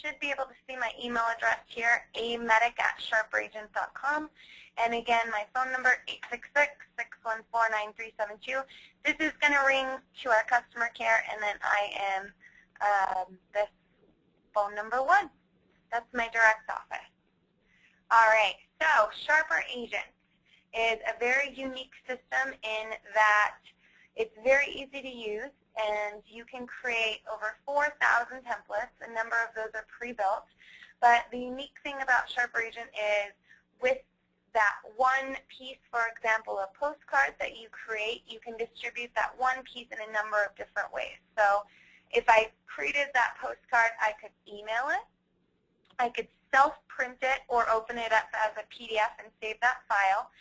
should be able to see my email address here, amedic@sharperagent.com. And again, my phone number, 866-614-9372. This is going to ring to our customer care, and then I am this phone number 1. That's my direct office. All right, so SharperAgent is a very unique system in that it's very easy to use, and you can create over 4,000 templates. A number of those are pre-built. But the unique thing about SharperAgent is with that one piece, for example, a postcard that you create, you can distribute that one piece in a number of different ways. So if I created that postcard, I could email it. I could self-print it or open it up as a PDF and save that file.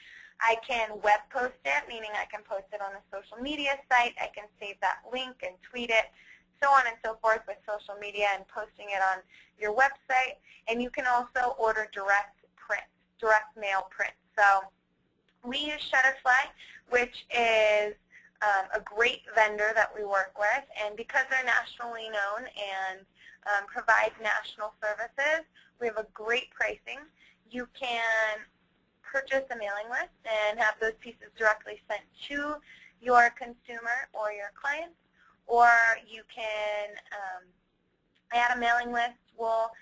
I can web post it, meaning I can post it on a social media site. I can save that link and tweet it, so on and so forth with social media and posting it on your website. And you can also order direct mail print. So we use Shutterfly, which is a great vendor that we work with. And because they're nationally known and provide national services, we have a great pricing. You can purchase a mailing list and have those pieces directly sent to your consumer or your clients, or you can add a mailing list. We'll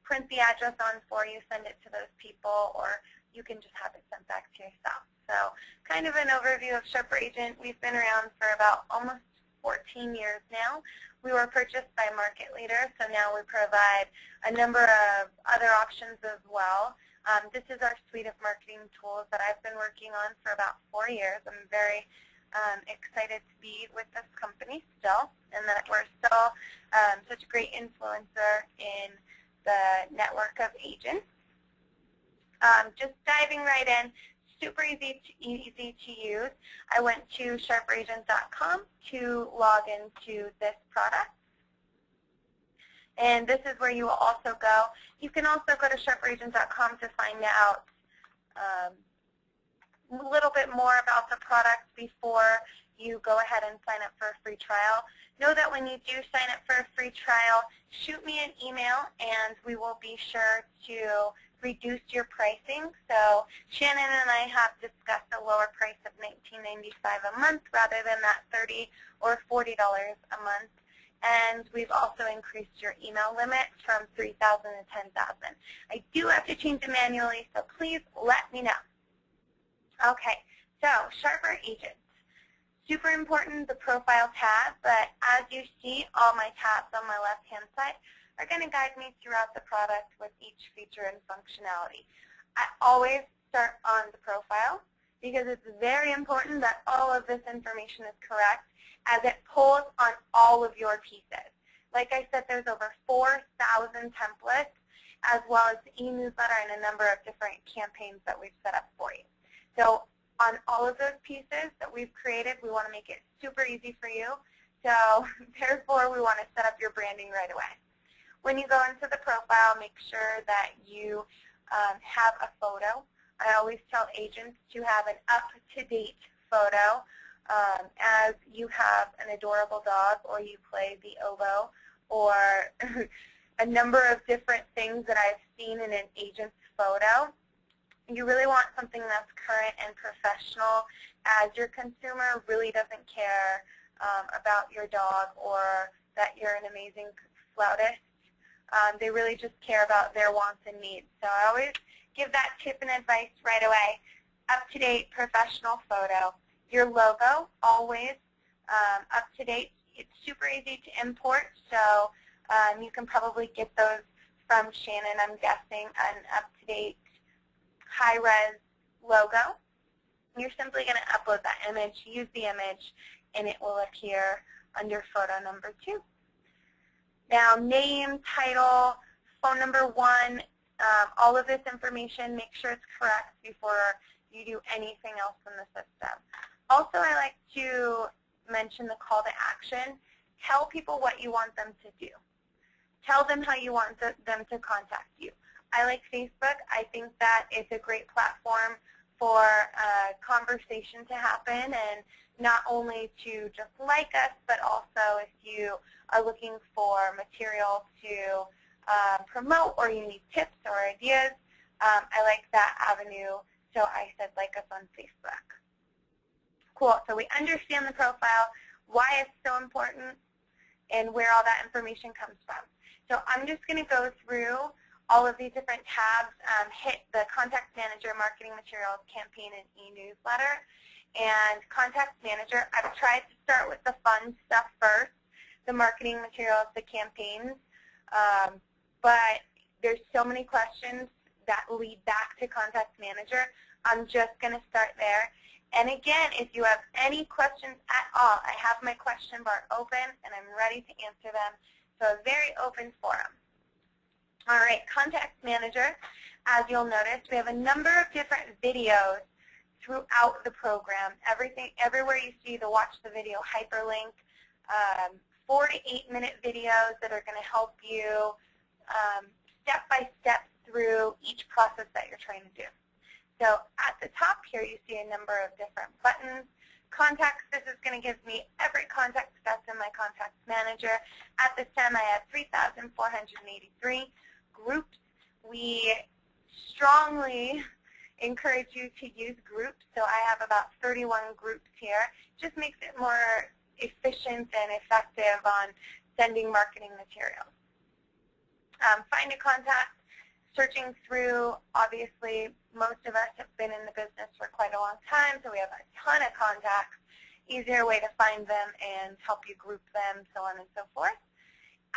print the address on for you, send it to those people, or you can just have it sent back to yourself. So kind of an overview of SharperAgent. We've been around for about almost 14 years now. We were purchased by a market leader, so now we provide a number of other options as well. This is our suite of marketing tools that I've been working on for about 4 years. I'm very excited to be with this company still, and that we're still such a great influencer in the network of agents. Just diving right in, super easy to use. I went to SharperAgent.com to log into this product. And this is where you will also go. You can also go to SharperAgent.com to find out a little bit more about the product before you go ahead and sign up for a free trial. Know that when you do sign up for a free trial, shoot me an email and we will be sure to reduce your pricing. So Shannon and I have discussed a lower price of $19.95 a month rather than that $30 or $40 a month. And we've also increased your email limit from 3,000 to 10,000. I do have to change it manually, so please let me know. Okay, so SharperAgent. Super important, the profile tab, but as you see, all my tabs on my left-hand side are going to guide me throughout the product with each feature and functionality. I always start on the profile because it's very important that all of this information is correct as it pulls on all of your pieces. Like I said, there's over 4,000 templates as well as the e-newsletter and a number of different campaigns that we've set up for you. So on all of those pieces that we've created, we want to make it super easy for you. So therefore, we want to set up your branding right away. When you go into the profile, make sure that you have a photo. I always tell agents to have an up-to-date photo as you have an adorable dog or you play the oboe or a number of different things that I've seen in an agent's photo. You really want something that's current and professional as your consumer really doesn't care about your dog or that you're an amazing flautist. They really just care about their wants and needs. So I always give that tip and advice right away. Up-to-date professional photo. Your logo, always up-to-date. It's super easy to import, so you can probably get those from Shannon, I'm guessing, an up-to-date high-res logo. You're simply going to upload that image, use the image, and it will appear under photo number 2. Now, name, title, phone number 1, all of this information, make sure it's correct before you do anything else in the system. Also, I like to mention the call to action. Tell people what you want them to do. Tell them how you want them to contact you. I like Facebook. I think that it's a great platform for conversation to happen, and not only to just like us, but also if you are looking for material to promote or you need tips or ideas, I like that avenue, so I said like us on Facebook. Cool. So we understand the profile, why it's so important, and where all that information comes from. So I'm just going to go through all of these different tabs, hit the Contact Manager, Marketing Materials, Campaign, and e-newsletter. And Contact Manager, I've tried to start with the fun stuff first, the marketing materials, the campaigns, but there's so many questions that lead back to Contact Manager. I'm just going to start there. And again, if you have any questions at all, I have my question bar open, and I'm ready to answer them. So a very open forum. All right, Contact Manager, as you'll notice, we have a number of different videos throughout the program. Everywhere you see the watch the video hyperlink, 4 to 8 minute videos that are going to help you step by step through each process that you're trying to do. So at the top here, you see a number of different buttons. Contacts, this is going to give me every contact that's in my Contact Manager. At this time, I have 3,483 groups. We strongly encourage you to use groups, so I have about 31 groups here. Just makes it more efficient and effective on sending marketing materials. Find a contact. Searching through, obviously, most of us have been in the business for quite a long time, so we have a ton of contacts. Easier way to find them and help you group them, so on and so forth.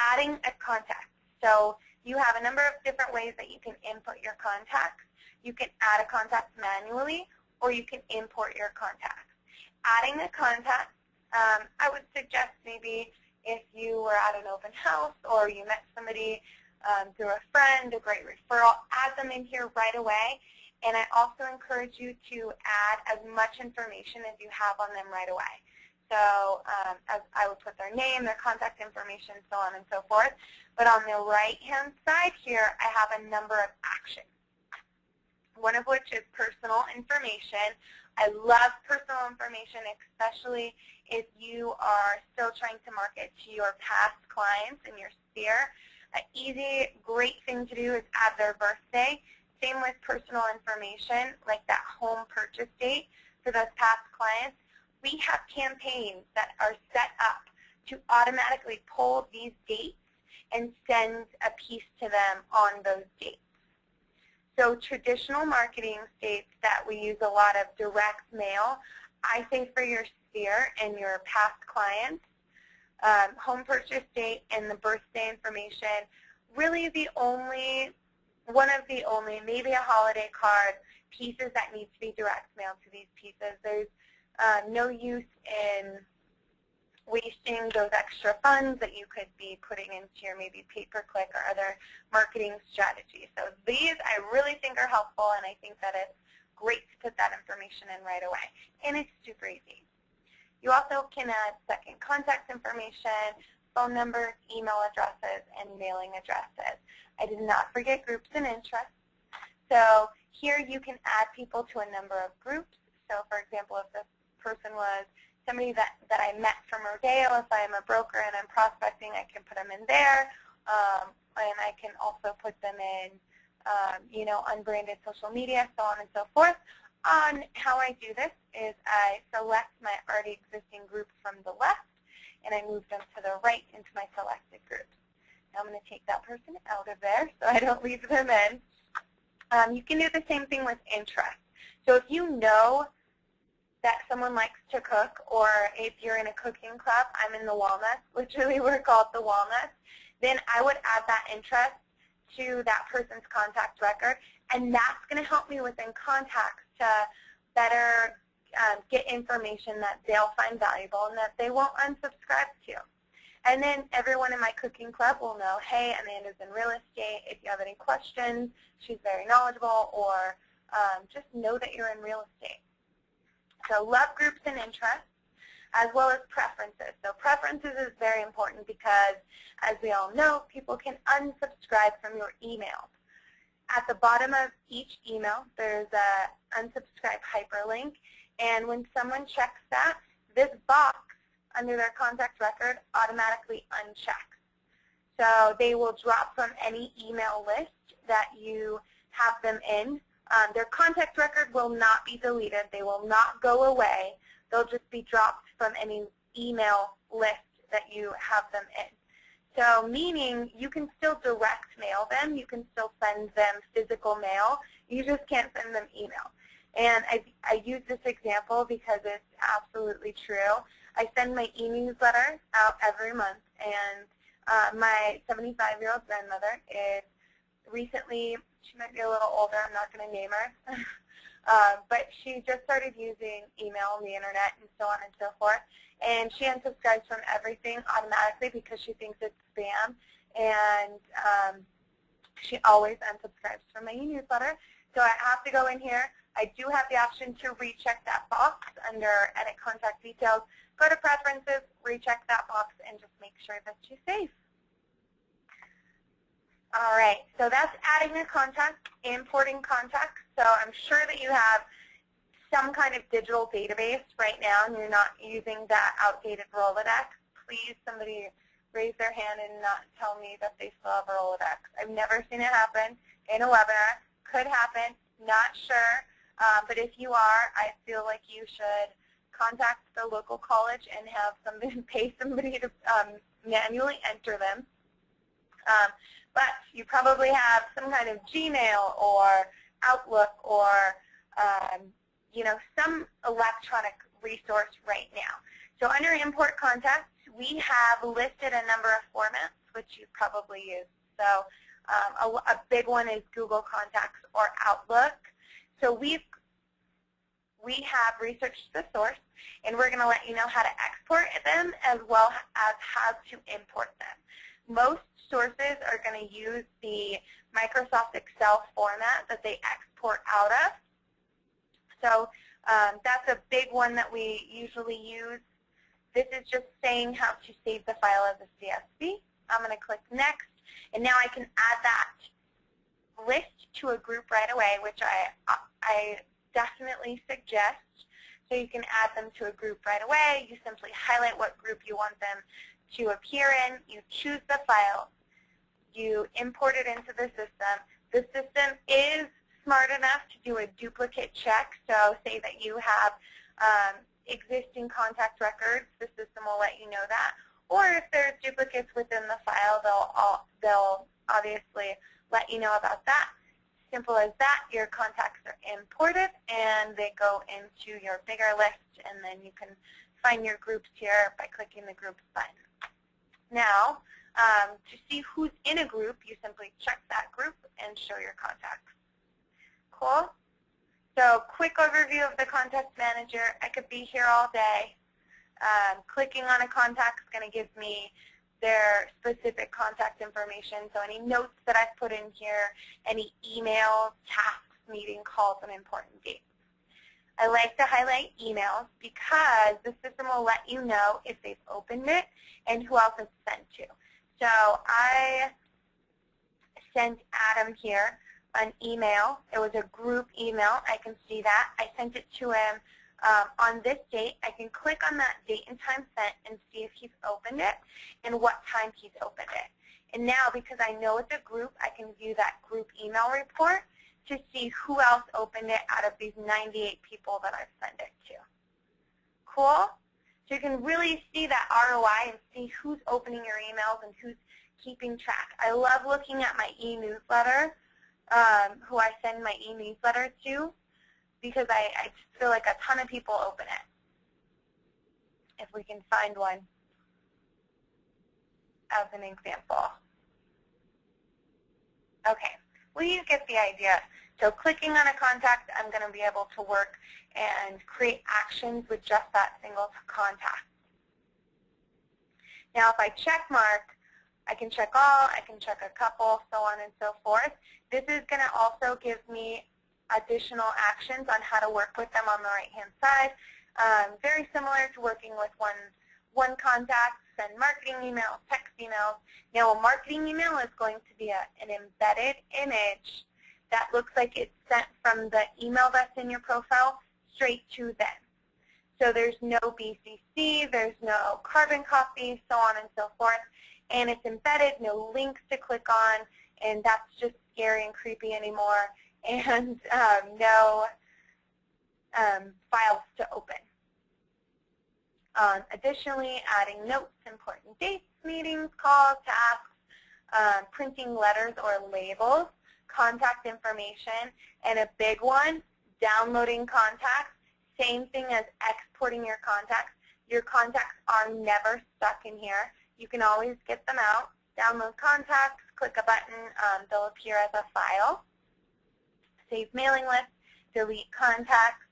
Adding a contact. So you have a number of different ways that you can input your contacts. You can add a contact manually, or you can import your contacts. Adding a contact, I would suggest maybe if you were at an open house or you met somebody through a friend, a great referral, add them in here right away. And I also encourage you to add as much information as you have on them right away. So as I would put their name, their contact information, so on and so forth. But on the right-hand side here, I have a number of actions, one of which is personal information. I love personal information, especially if you are still trying to market to your past clients in your sphere. An easy, great thing to do is add their birthday. Same with personal information, like that home purchase date for those past clients. We have campaigns that are set up to automatically pull these dates and send a piece to them on those dates. So traditional marketing states that we use a lot of direct mail. I think for your sphere and your past clients, home purchase date and the birthday information, really one of the only, maybe a holiday card, pieces that need to be direct mailed to these pieces. There's no use in wasting those extra funds that you could be putting into your maybe pay-per-click or other marketing strategies. So these I really think are helpful, and I think that it's great to put that information in right away. And it's super easy. You also can add second contact information, phone numbers, email addresses, and mailing addresses. I did not forget groups and interests. So here you can add people to a number of groups. So for example, if this person was somebody that I met from Rodeo, if I'm a broker and I'm prospecting, I can put them in there. And I can also put them in, unbranded social media, so on and so forth. On how I do this is I select my already existing groups from the left, and I move them to the right into my selected groups. Now I'm going to take that person out of there so I don't leave them in. You can do the same thing with interests. So if you know that someone likes to cook, or if you're in a cooking club, I'm in the Walnuts, literally we're called the Walnuts, then I would add that interest to that person's contact record, and that's going to help me within contacts to better get information that they'll find valuable and that they won't unsubscribe to. And then everyone in my cooking club will know, hey, Amanda's in real estate. If you have any questions, she's very knowledgeable, or just know that you're in real estate. So love groups and interests, as well as preferences. So preferences is very important because, as we all know, people can unsubscribe from your emails. At the bottom of each email, there's a unsubscribe hyperlink, and when someone checks that, this box under their contact record automatically unchecks. So they will drop from any email list that you have them in. Their contact record will not be deleted. They will not go away. They'll just be dropped from any email list that you have them in. So meaning you can still direct mail them. You can still send them physical mail. You just can't send them email. And I use this example because it's absolutely true. I send my e-newsletter out every month, and my 75-year-old grandmother is recently, she might be a little older, I'm not going to name her, but she just started using email on the internet and so on and so forth. And she unsubscribes from everything automatically because she thinks it's spam. And she always unsubscribes from my e-newsletter. So I have to go in here. I do have the option to recheck that box under Edit Contact Details. Go to Preferences, recheck that box, and just make sure that you're safe. All right, so that's adding a contact, importing contacts. So I'm sure that you have some kind of digital database right now and you're not using that outdated Rolodex. Please, somebody raise their hand and not tell me that they still have a Rolodex. I've never seen it happen in a webinar. Could happen, not sure. But if you are, I feel like you should contact the local college and have somebody pay somebody to manually enter them. But you probably have some kind of Gmail or Outlook or you know, some electronic resource right now. So under Import Contacts, we have listed a number of formats which you probably use. So a big one is Google Contacts or Outlook. So we have researched the source, and we're going to let you know how to export them as well as how to import them. Most sources are going to use the Microsoft Excel format that they export out of. So that's a big one that we usually use. This is just saying how to save the file as a CSV. I'm going to click Next, and now I can add that list to a group right away, which I definitely suggest. So you can add them to a group right away. You simply highlight what group you want them to appear in. You choose the file. You import it into the system. The system is smart enough to do a duplicate check. So say that you have existing contact records, the system will let you know that. Or if there's duplicates within the file, they'll obviously let you know about that. Simple as that, your contacts are imported and they go into your bigger list, and then you can find your groups here by clicking the Groups button. Now, to see who's in a group, you simply check that group and show your contacts. Cool? So quick overview of the Contact Manager. I could be here all day. Clicking on a contact is going to give me their specific contact information, so any notes that I've put in here, any emails, tasks, meeting calls, and important dates. I like to highlight emails because the system will let you know if they've opened it and who else it's sent to. So I sent Adam here an email. It was a group email. I can see that. I sent it to him on this date. I can click on that date and time sent and see if he's opened it and what time he's opened it. And now, because I know it's a group, I can view that group email report to see who else opened it out of these 98 people that I've sent it to. Cool? So you can really see that ROI and see who's opening your emails and who's keeping track. I love looking at my e-newsletter, who I send my e-newsletter to, because I just feel like a ton of people open it. If we can find one as an example. Okay, well, you get the idea. So clicking on a contact, I'm going to be able to work and create actions with just that single contact. Now, if I check mark, I can check all, I can check a couple, so on and so forth. This is going to also give me additional actions on how to work with them on the right-hand side. Very similar to working with one contact, send marketing emails, text emails. Now, a marketing email is going to be an embedded image that looks like it's sent from the email that's in your profile straight to them. So there's no BCC, there's no carbon copy, so on and so forth. and it's embedded, no links to click on, and that's just scary and creepy anymore, and no files to open. Additionally, adding notes, important dates, meetings, calls, tasks, printing letters or labels, contact information, and a big one, downloading contacts. Same thing as exporting your contacts. Your contacts are never stuck in here. You can always get them out. Download contacts, click a button, they'll appear as a file. Save mailing list, delete contacts,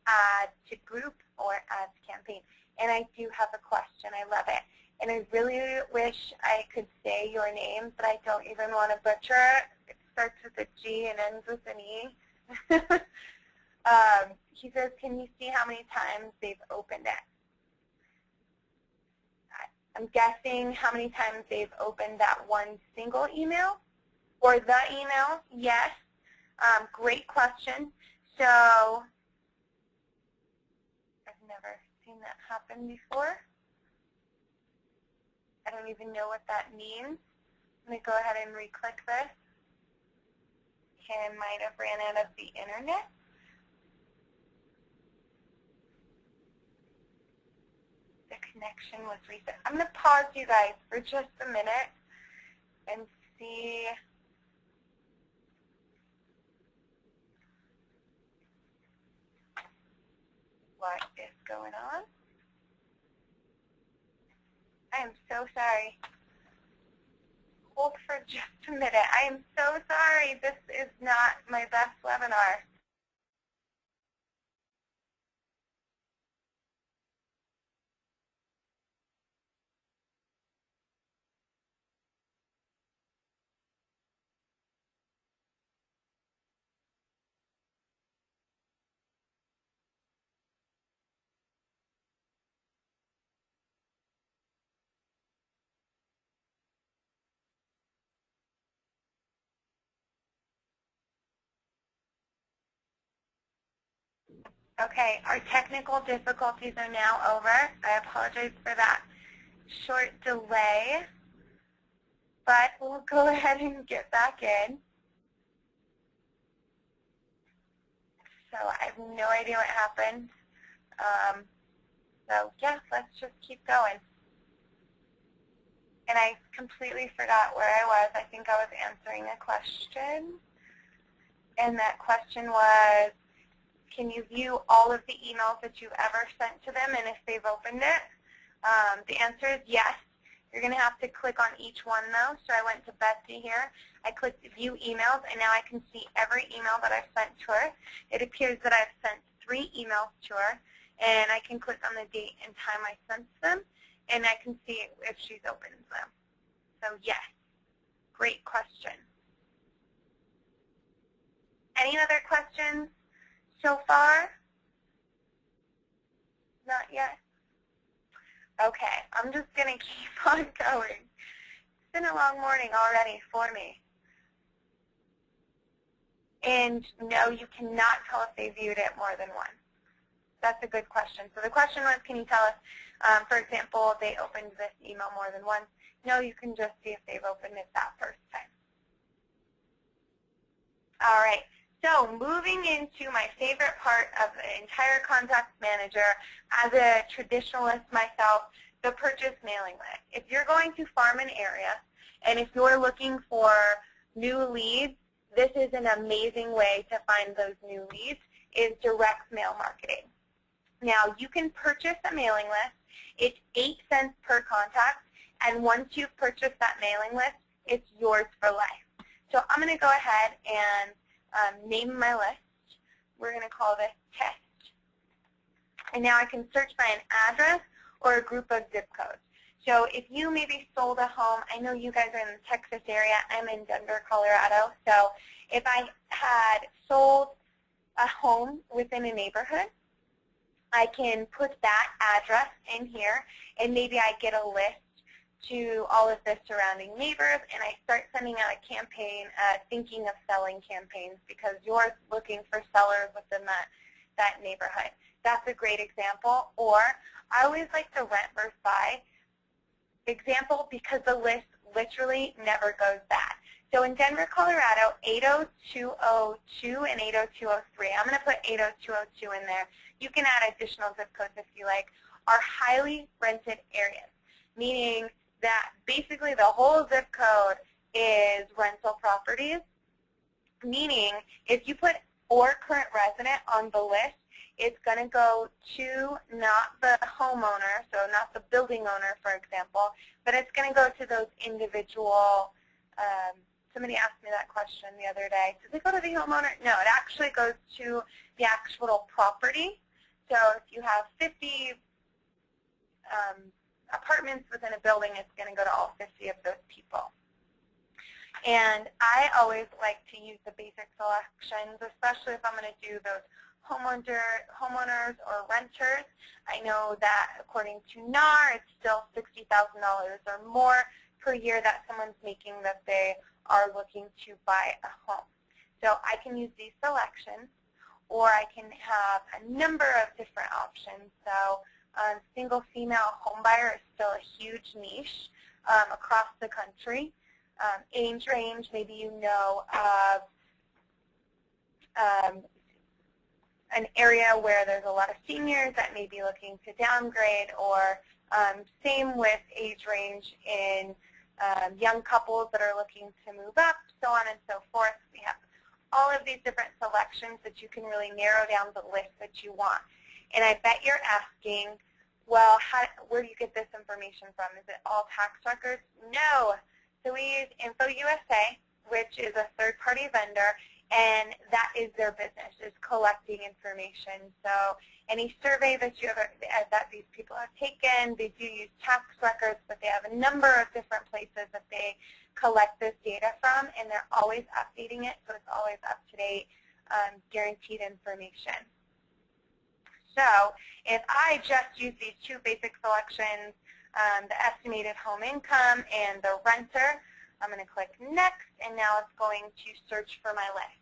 add to group, or add to campaign. And I do have a question. I love it. And I really wish I could say your name, but I don't even want to butcher it. It starts with a G and ends with an E. He says, can you see how many times they've opened it? I'm guessing how many times they've opened that one single email or the email. Yes. Great question. So I've never seen that happen before. I don't even know what that means. Let me go ahead and re-click this. Ken might have ran out of the internet. The connection was reset. I'm going to pause you guys for just a minute and see what is going on. I am so sorry. Hold for just a minute. I am so sorry. This is not my best webinar. Okay, our technical difficulties are now over. I apologize for that short delay, but we'll go ahead and get back in. So I have no idea what happened. So yeah, let's just keep going. And I completely forgot where I was. I think I was answering a question. And that question was, can you view all of the emails that you've ever sent to them and if they've opened it? The answer is yes. You're going to have to click on each one, though. So I went to Betsy here. I clicked View Emails, and now I can see every email that I've sent to her. It appears that I've sent 3 emails to her, and I can click on the date and time I sent them, and I can see if she's opened them. So yes, great question. Any other questions so far? Not yet? Okay, I'm just going to keep on going. It's been a long morning already for me. And no, you cannot tell if they viewed it more than once. That's a good question. So the question was, can you tell us, for example, they opened this email more than once? No, you can just see if they've opened it that first time. All right. So moving into my favorite part of the entire Contacts Manager, as a traditionalist myself, the purchase mailing list. If you're going to farm an area, and if you're looking for new leads, this is an amazing way to find those new leads, is direct mail marketing. Now, you can purchase a mailing list. It's 8 cents per contact, and once you've purchased that mailing list, it's yours for life. So I'm going to go ahead and name my list. We're going to call this Test. And now I can search by an address or a group of zip codes. So if you maybe sold a home, I know you guys are in the Texas area. I'm in Denver, Colorado. So if I had sold a home within a neighborhood, I can put that address in here, and maybe I get a list to all of the surrounding neighbors, and I start sending out a campaign, thinking of selling campaigns, because you're looking for sellers within that neighborhood. That's a great example. Or I always like the rent versus buy example, because the lists literally never goes bad. So in Denver, Colorado, 80202 and 80203, I'm going to put 80202 in there. You can add additional zip codes if you like, are highly rented areas, meaning that basically the whole zip code is rental properties, meaning if you put or current resident on the list, it's going to go to not the homeowner, so not the building owner, for example, but it's going to go to those individual, somebody asked me that question the other day. Does it go to the homeowner? No, it actually goes to the actual property. So if you have 50 apartments within a building, it's going to go to all 50 of those people. And I always like to use the basic selections, especially if I'm going to do those homeowners or renters. I know that according to NAR, it's still $60,000 or more per year that someone's making that they are looking to buy a home. So I can use these selections, or I can have a number of different options. So single female home buyer is still a huge niche across the country. Age range, maybe you know of an area where there's a lot of seniors that may be looking to downgrade, or same with age range in young couples that are looking to move up, so on and so forth. We have all of these different selections that you can really narrow down the list that you want. And I bet you're asking, well, where do you get this information from? Is it all tax records? No. So we use InfoUSA, which is a third-party vendor, and that is their business, is collecting information. So any survey that that these people have taken, they do use tax records, but they have a number of different places that they collect this data from, and they're always updating it, so it's always up-to-date, guaranteed information. So if I just use these two basic selections, the estimated home income and the renter, I'm going to click next, and now it's going to search for my list.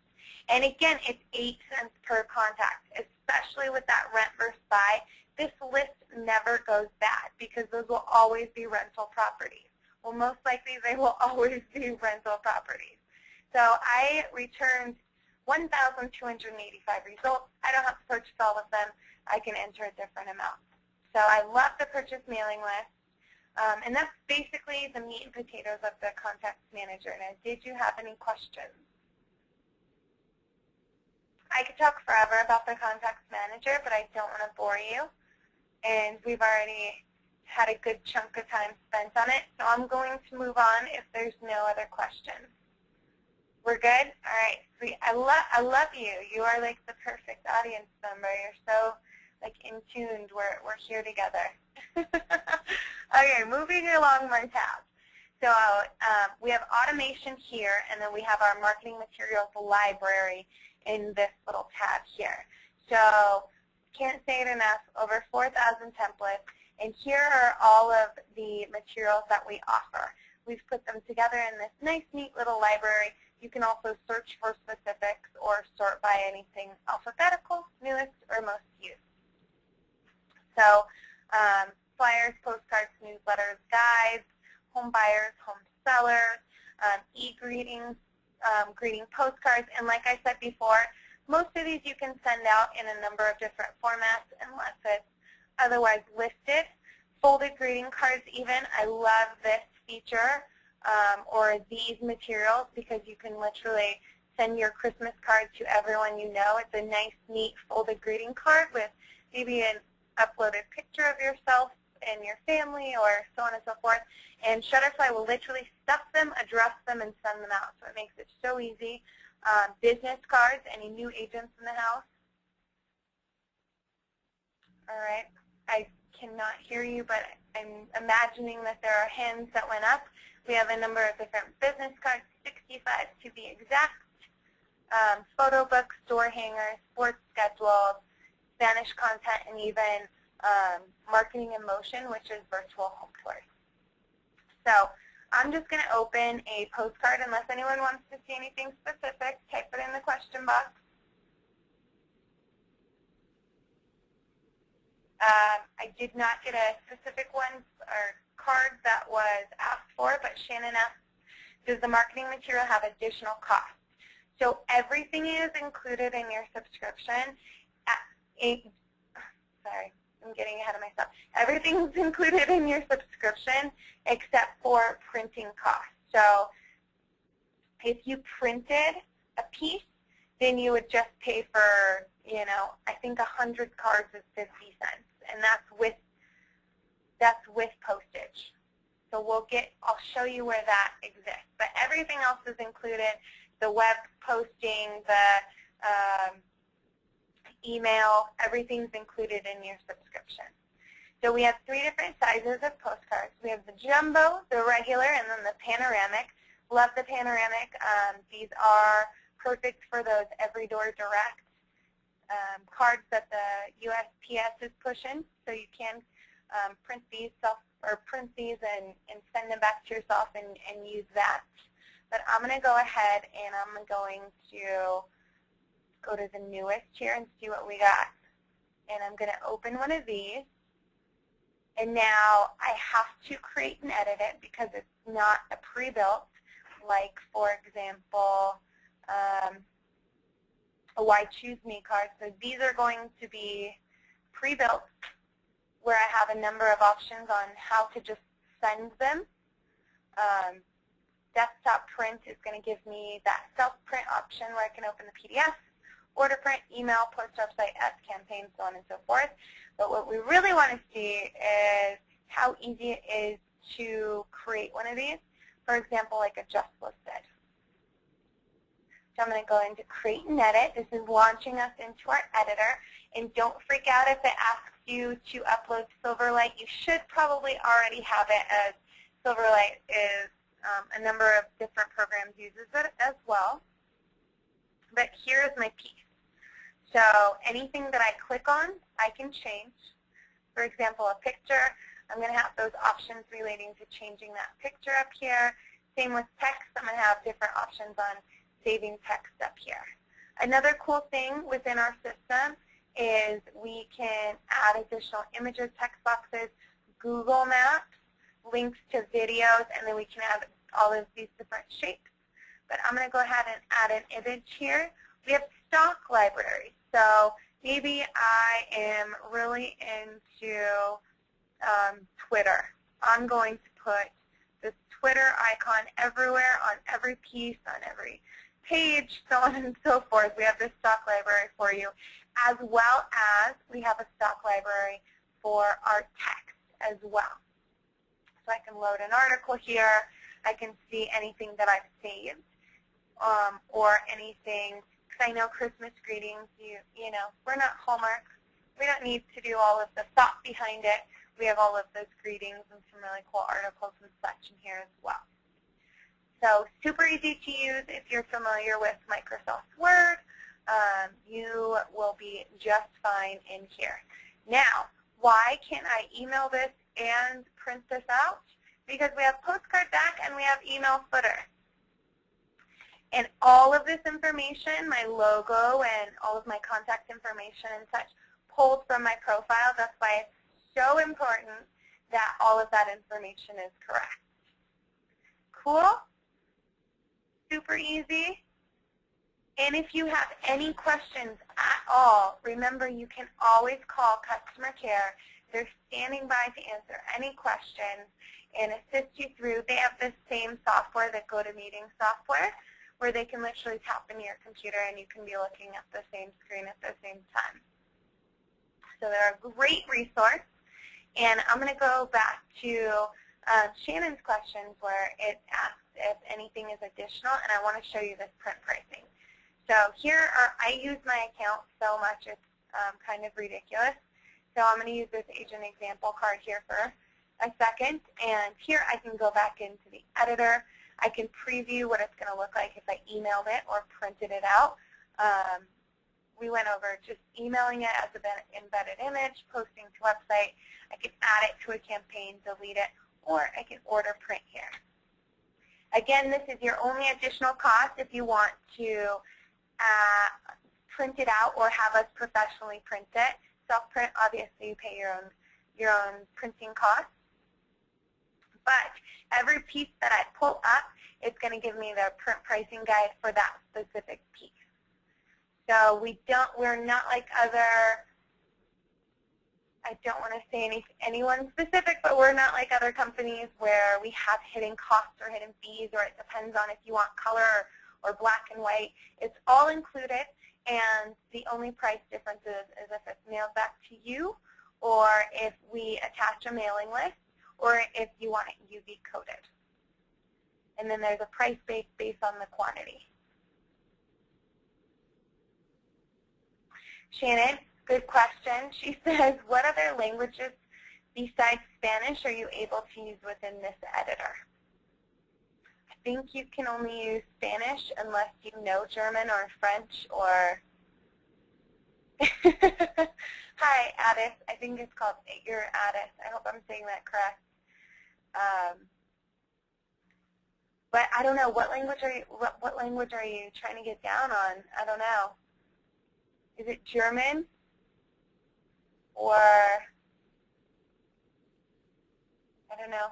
And again, it's 8 cents per contact, especially with that rent versus buy. This list never goes bad because those will always be rental properties. Well, most likely they will always be rental properties. So I returned 1,285 results. I don't have to purchase all of them. I can enter a different amount. So I love the purchase mailing list. And that's basically the meat and potatoes of the Contacts Manager. Now, did you have any questions? I could talk forever about the Contacts Manager, but I don't want to bore you. And we've already had a good chunk of time spent on it, so I'm going to move on if there's no other questions. We're good? All right, sweet. I love you. You are like the perfect audience member. You're so like in tuned. We're here together. Okay, moving along my tabs. So we have automation here, and then we have our marketing materials library in this little tab here. So can't say it enough, over 4,000 templates, and here are all of the materials that we offer. We've put them together in this nice, neat little library. You can also search for specifics or sort by anything alphabetical, newest, or most used. So flyers, postcards, newsletters, guides, home buyers, home sellers, e-greetings, greeting postcards, and like I said before, most of these you can send out in a number of different formats unless it's otherwise listed. Folded greeting cards even, I love this feature, or these materials, because you can literally send your Christmas card to everyone you know. It's a nice, neat folded greeting card with maybe an uploaded picture of yourself and your family or so on and so forth. And Shutterfly will literally stuff them, address them, and send them out. So it makes it so easy. Business cards, any new agents in the house? All right. I cannot hear you, but I'm imagining that there are hands that went up. We have a number of different business cards, 65 to be exact, photo books, door hangers, sports schedules, Spanish content, and even marketing in motion, which is virtual home tours. So I'm just going to open a postcard unless anyone wants to see anything specific. Type it in the question box. I did not get a specific one or card that was asked for, but Shannon asked, does the marketing material have additional costs? So everything is included in your subscription. Sorry, I'm getting ahead of myself. Everything's included in your subscription except for printing costs. So if you printed a piece, then you would just pay for, I think 100 cards is 50 cents, and that's with postage. So I'll show you where that exists. But everything else is included: the web posting, the email, everything's included in your subscription. So we have 3 different sizes of postcards. We have the jumbo, the regular, and then the panoramic. Love the panoramic. These are perfect for those every door direct cards that the USPS is pushing. So you can print these and send them back to yourself and use that. But I'm going to go ahead and I'm going to go to the newest here and see what we got. And I'm going to open one of these. And now I have to create and edit it because it's not a pre-built, like, for example, a Why Choose Me card. So these are going to be pre-built where I have a number of options on how to just send them. Desktop print is going to give me that self-print option where I can open the PDF, order print, email, post website, ads, campaign, so on and so forth. But what we really want to see is how easy it is to create one of these. For example, like a just listed. So I'm going to go into create and edit. This is launching us into our editor. And don't freak out if it asks you to upload Silverlight. You should probably already have it, as Silverlight is a number of different programs uses it as well. But here's my piece. So anything that I click on, I can change. For example, a picture, I'm going to have those options relating to changing that picture up here. Same with text, I'm going to have different options on saving text up here. Another cool thing within our system is we can add additional images, text boxes, Google Maps, links to videos, and then we can add all of these different shapes. But I'm going to go ahead and add an image here. We have stock libraries. So maybe I am really into Twitter. I'm going to put this Twitter icon everywhere, on every piece, on every page, so on and so forth. We have this stock library for you, as well as we have a stock library for our text as well. So I can load an article here. I can see anything that I've saved or anything, because I know Christmas greetings, you know, we're not Hallmark. We don't need to do all of the thought behind it. We have all of those greetings and some really cool articles and such in here as well. So super easy to use if you're familiar with Microsoft Word. You will be just fine in here. Now, why can't I email this and print this out? Because we have postcard back and we have email footer. And all of this information, my logo and all of my contact information and such, pulled from my profile. That's why it's so important that all of that information is correct. Cool? Super easy. And if you have any questions at all, remember you can always call customer care. They're standing by to answer any questions and assist you through. They have the same software that GoToMeeting software, where they can literally tap into your computer and you can be looking at the same screen at the same time. So they're a great resource. And I'm going to go back to Shannon's questions where it asks if anything is additional, and I want to show you this print pricing. So here I use my account so much it's kind of ridiculous. So I'm going to use this agent example card here for a second, and here I can go back into the editor. I can preview what it's going to look like if I emailed it or printed it out. We went over just emailing it as an embedded image, posting to website. I can add it to a campaign, delete it, or I can order print here. Again, this is your only additional cost if you want to print it out or have us professionally print it. Self-print, obviously, you pay your own printing costs. But every piece that I pull up is going to give me the print pricing guide for that specific piece. So we're not like other, I don't want to say anyone specific, but we're not like other companies where we have hidden costs or hidden fees, or it depends on if you want color or black and white. It's all included, and the only price difference is if it's mailed back to you, or if we attach a mailing list, or if you want it UV coded. And then there's a price based on the quantity. Shannon, good question. She says, what other languages besides Spanish are you able to use within this editor? I think you can only use Spanish unless you know German or French or... Hi, Addis. I think it's called, you're Addis. I hope I'm saying that correct. But I don't know, what language are you trying to get down on? I don't know. Is it German? Or, I don't know.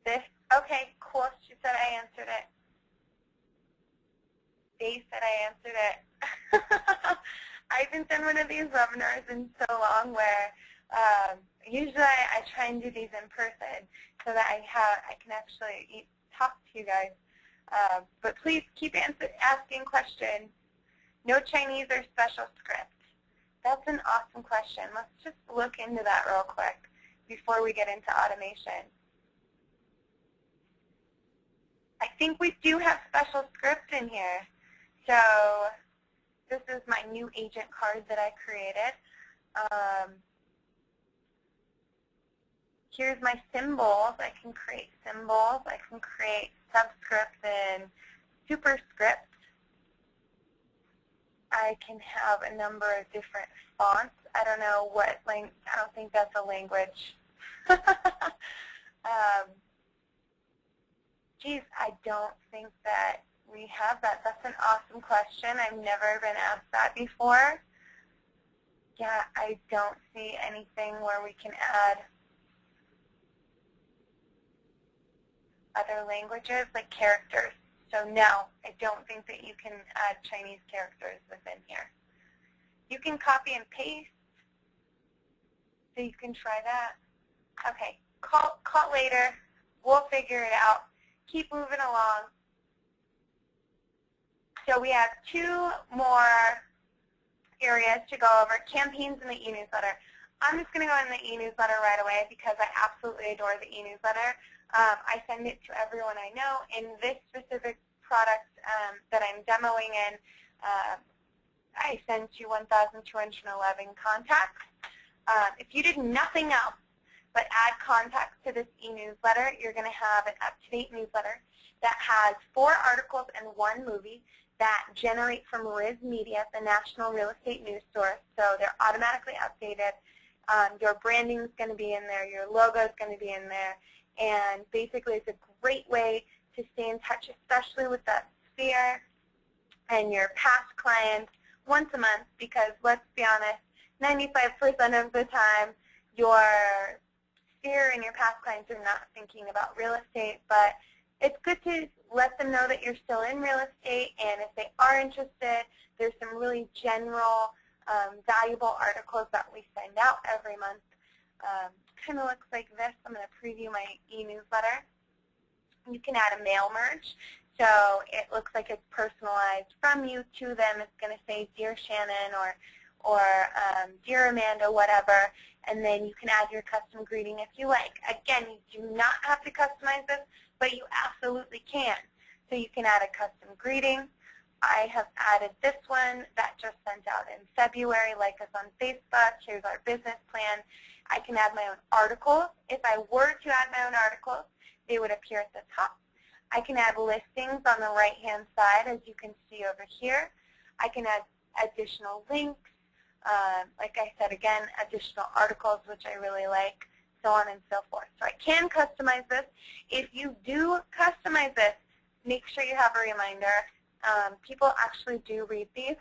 This? Okay, cool. She said I answered it. They said I answered it. I haven't done one of these webinars in so long where usually I try and do these in person so that I can actually talk to you guys. But please keep asking questions. No Chinese or special script. That's an awesome question. Let's just look into that real quick before we get into automation. I think we do have special script in here. So this is my new agent card that I created. Here's my symbols. I can create symbols. I can create subscripts and superscripts. I can have a number of different fonts. I don't know what language. I don't think that's a language. Geez, I don't think that we have that. That's an awesome question. I've never been asked that before. Yeah, I don't see anything where we can add other languages like characters. So no, I don't think that you can add Chinese characters within here. You can copy and paste, so you can try that. Okay, call later. We'll figure it out. Keep moving along. So we have two more areas to go over, campaigns and the e-newsletter. I'm just going to go in the e-newsletter right away because I absolutely adore the e-newsletter. I send it to everyone I know. In this specific product that I'm demoing in, I send to 1,211 contacts. If you did nothing else but add contacts to this e-newsletter, you're going to have an up-to-date newsletter that has 4 articles and 1 movie that generate from Riz Media, the national real estate news source. So they're automatically updated. Your branding is going to be in there. Your logo is going to be in there. And basically, it's a great way to stay in touch, especially with that sphere and your past clients once a month, because let's be honest, 95% of the time, your sphere and your past clients are not thinking about real estate, but it's good to let them know that you're still in real estate, and if they are interested, there's some really general, valuable articles that we send out every month. Kind of looks like this. I'm going to preview my e-newsletter. You can add a mail merge, so it looks like it's personalized from you to them. It's going to say, Dear Shannon, or Dear Amanda, whatever, and then you can add your custom greeting if you like. Again, you do not have to customize this, but you absolutely can. So you can add a custom greeting. I have added this one that just sent out in February, like us on Facebook. Here's our business plan. I can add my own articles. If I were to add my own articles, they would appear at the top. I can add listings on the right-hand side, as you can see over here. I can add additional links. Like I said, again, additional articles, which I really like, so on and so forth. So I can customize this. If you do customize this, make sure you have a reminder. People actually do read these,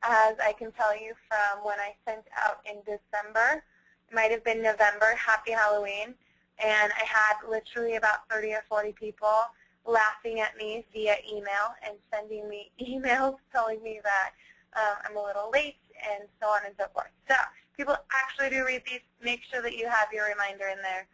as I can tell you from when I sent out in December. It might have been November, Happy Halloween. and I had literally about 30 or 40 people laughing at me via email and sending me emails telling me that I'm a little late and so on and so forth. So people actually do read these. Make sure that you have your reminder in there.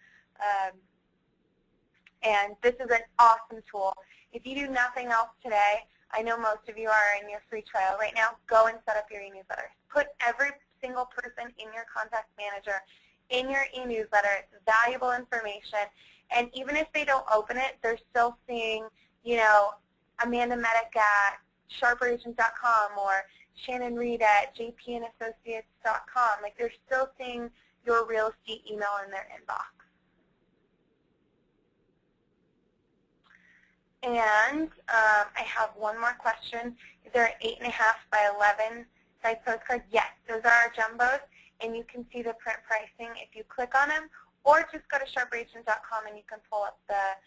And this is an awesome tool. If you do nothing else today, I know most of you are in your free trial right now, go and set up your e-newsletter. Put every single person in your contact manager in your e-newsletter. It's valuable information. And even if they don't open it, they're still seeing, you know, Amanda Medic at SharperAgent.com or Shannon Reed at jpandassociates.com. Like, they're still seeing your real estate email in their inbox. And I have one more question. Is there an 8.5 by 11 size postcard? Yes, those are our jumbos, and you can see the print pricing if you click on them, or just go to SharperAgent.com and you can pull up the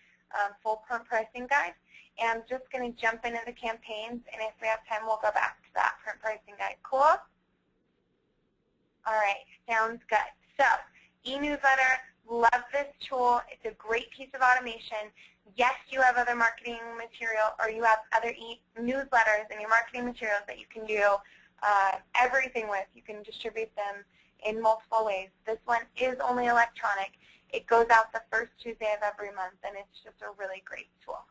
full print pricing guide. And I'm just going to jump into the campaigns, and if we have time, we'll go back to that print pricing guide. Cool? All right, sounds good. So, e-newsletter, love this tool. It's a great piece of automation. Yes, you have other marketing material, or you have other newsletters and your marketing materials that you can do everything with. You can distribute them in multiple ways. This one is only electronic. It goes out the first Tuesday of every month, and it's just a really great tool.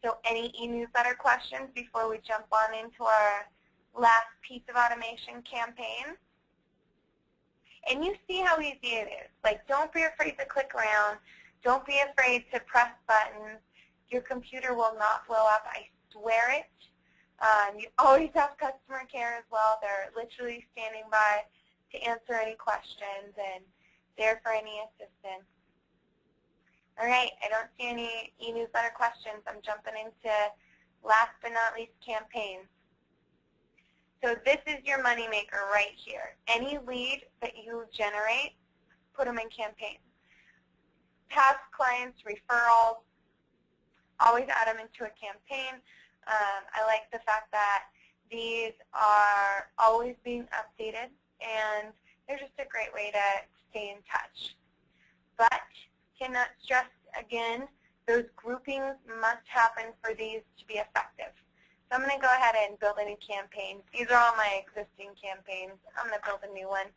So any e-newsletter questions before we jump on into our last piece of automation campaign? And you see how easy it is. Like, don't be afraid to click around. Don't be afraid to press buttons. Your computer will not blow up. I swear it. You always have customer care as well. They're literally standing by to answer any questions and there for any assistance. All right, I don't see any e-newsletter questions. I'm jumping into last but not least campaigns. So this is your moneymaker right here. Any lead that you generate, put them in campaigns. Past clients, referrals, always add them into a campaign. I like the fact that these are always being updated, and they're just a great way to stay in touch. But cannot stress again, those groupings must happen for these to be effective. So I'm going to go ahead and build a new campaign. These are all my existing campaigns. I'm going to build a new one.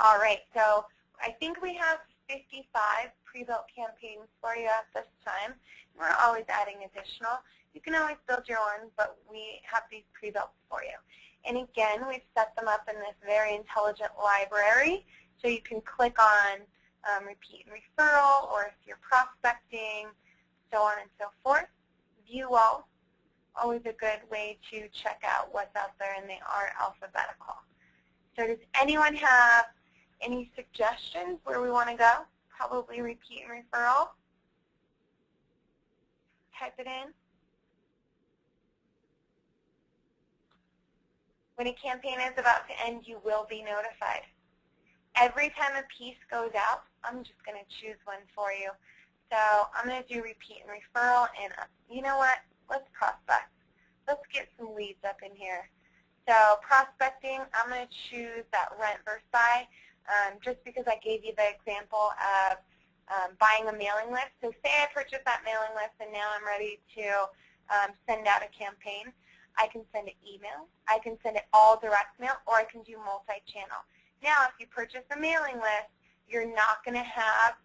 All right, so I think we have 55 pre-built campaigns for you at this time. We're always adding additional. You can always build your own, but we have these pre-built for you. And again, we've set them up in this very intelligent library, so you can click on repeat and referral, or if you're prospecting, so on and so forth. View all, always a good way to check out what's out there, and they are alphabetical. So does anyone have any suggestions where we want to go? Probably repeat and referral. Type it in. When a campaign is about to end, you will be notified. Every time a piece goes out, I'm just going to choose one for you. So I'm going to do repeat and referral, and you know what? Let's prospect. Let's get some leads up in here. So prospecting, I'm going to choose that rent versus buy, just because I gave you the example of buying a mailing list. So say I purchased that mailing list, and now I'm ready to send out a campaign. I can send it email, I can send it all direct mail, or I can do multi-channel. Now, if you purchase a mailing list, you're not going to have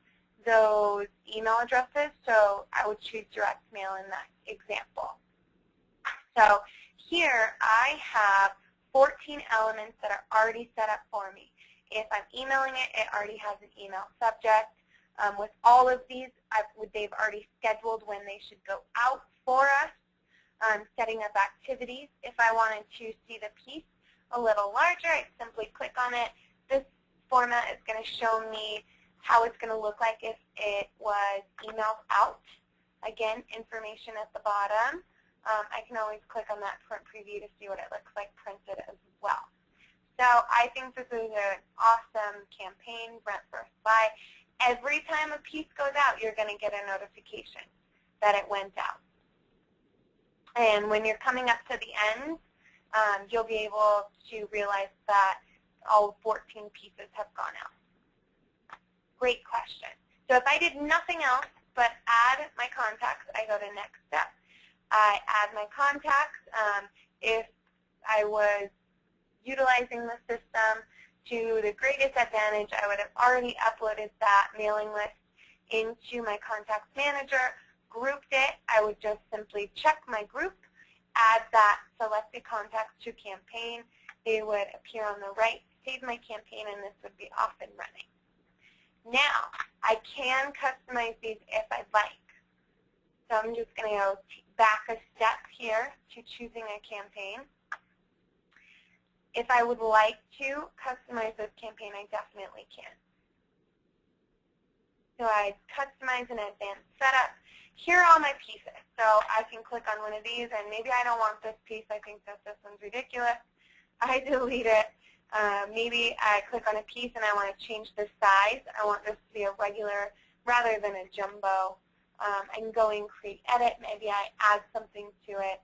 those email addresses, so I would choose direct mail in that example. So here I have 14 elements that are already set up for me. If I'm emailing it, it already has an email subject. With all of these, they've already scheduled when they should go out for us. Setting up activities. If I wanted to see the piece a little larger, I'd simply click on it. This format is going to show me how it's going to look like if it was emailed out. Again, information at the bottom. I can always click on that print preview to see what it looks like printed as well. So I think this is an awesome campaign, rent versus buy. Every time a piece goes out, you're going to get a notification that it went out. And when you're coming up to the end, you'll be able to realize that all 14 pieces have gone out. question. So if I did nothing else but add my contacts, I go to next step. I add my contacts. If I was utilizing the system to the greatest advantage, I would have already uploaded that mailing list into my contacts manager, grouped it. I would just simply check my group, add that selected contacts to campaign. They would appear on the right, save my campaign, and this would be off and running. Now, I can customize these if I'd like. So I'm just going to go back a step here to choosing a campaign. If I would like to customize this campaign, I definitely can. So I customize an advanced setup. Here are all my pieces. So I can click on one of these, and maybe I don't want this piece. I think that this one's ridiculous. I delete it. Maybe I click on a piece, and I want to change the size. I want this to be a regular rather than a jumbo. I can go and create edit. Maybe I add something to it,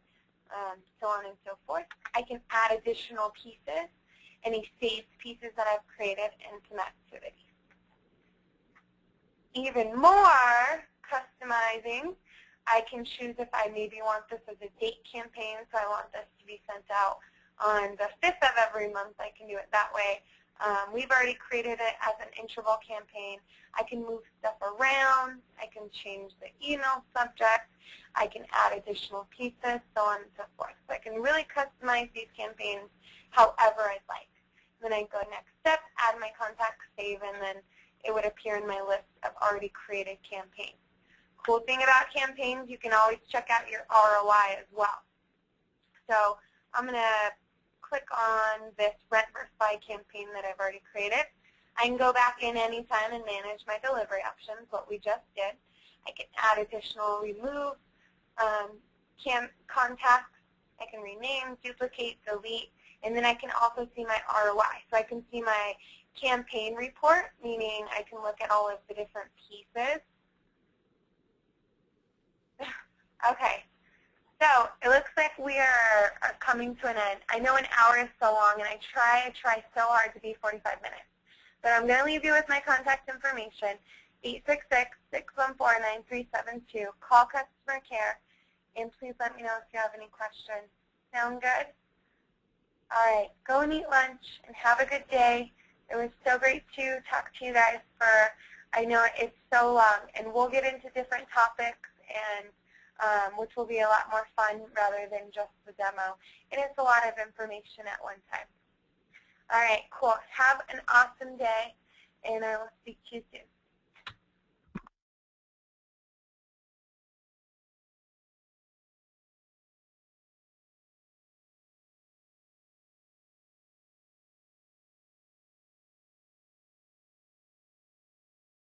so on and so forth. I can add additional pieces, any saved pieces that I've created, and some activities. Even more customizing, I can choose if I maybe want this as a date campaign, so I want this to be sent out on the 5th of every month. I can do it that way. We've already created it as an interval campaign. I can move stuff around. I can change the email subject. I can add additional pieces, so on and so forth. So I can really customize these campaigns however I'd like. Then I go next step, add my contact, save, and then it would appear in my list of already created campaigns. Cool thing about campaigns, you can always check out your ROI as well. So I'm going to click on this rent versus buy campaign that I've already created. I can go back in anytime and manage my delivery options, what we just did. I can add additional, remove contacts. I can rename, duplicate, delete, and then I can also see my ROI. So I can see my campaign report, meaning I can look at all of the different pieces. Okay, so it looks like we are coming to an end. I know an hour is so long, and I try so hard to be 45 minutes. But I'm going to leave you with my contact information, 866-614-9372. Call customer care, and please let me know if you have any questions. Sound good? All right, go and eat lunch, and have a good day. It was so great to talk to you guys I know it's so long, and we'll get into different topics, and which will be a lot more fun rather than just the demo. And it's a lot of information at one time. All right, cool. Have an awesome day, and I will speak to you soon.